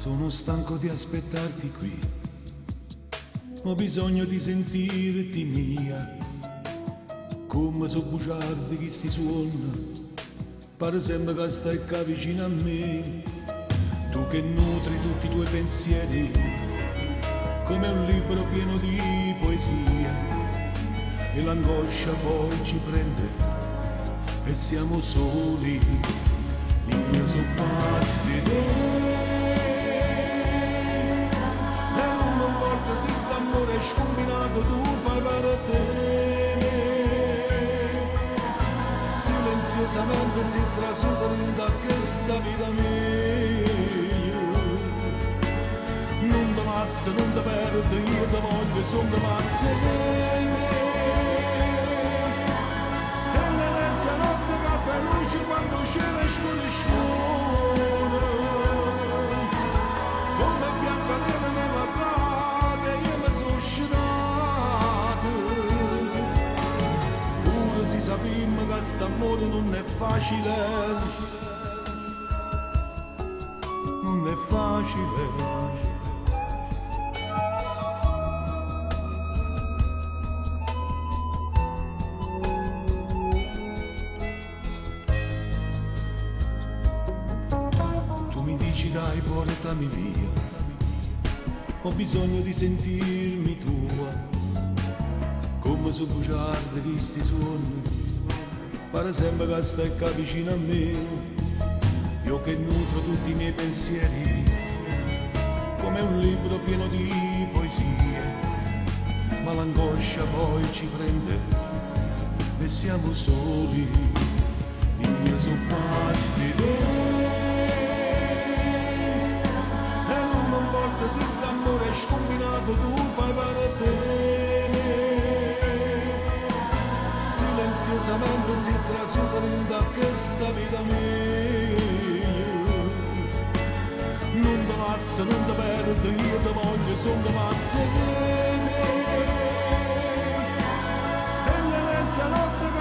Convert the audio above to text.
Sono stanco di aspettarti qui, ho bisogno di sentirti mia, come so bugiardi che sti suona, pare sempre che stai qua vicino a me, tu che nutri tutti i tuoi pensieri, come un libro pieno di poesia, e l'angoscia poi ci prende, e siamo soli, io so pazzi di te. Scombinato tu fai per te, silenziosamente si trasudano da questa vita mia. Non ti mazzo, non ti perdo, io ti voglio, sono ti mazzo stelle mezzanotte, caffè luce quando c'era scuro scuro, come bianca neve mi passava. Sappiamo che quest'amore non è facile, non è facile. Tu mi dici dai portami via, ho bisogno di sentirmi tua, come su bugiardi che sti suoni, pare sempre che stai qua vicino a me, io che nutro tutti i miei pensieri, come un libro pieno di poesie, ma l'angoscia poi ci prende, e siamo soli, io so pazzi di te, e non mi importa se st'amore è scombinato, tu fai per te. Silenziosamente si trasudano da questa vita mia. Non ti mazzo, non ti perdo, io ti voglio, sono ti mazzo di te. Stelle mezzanotte,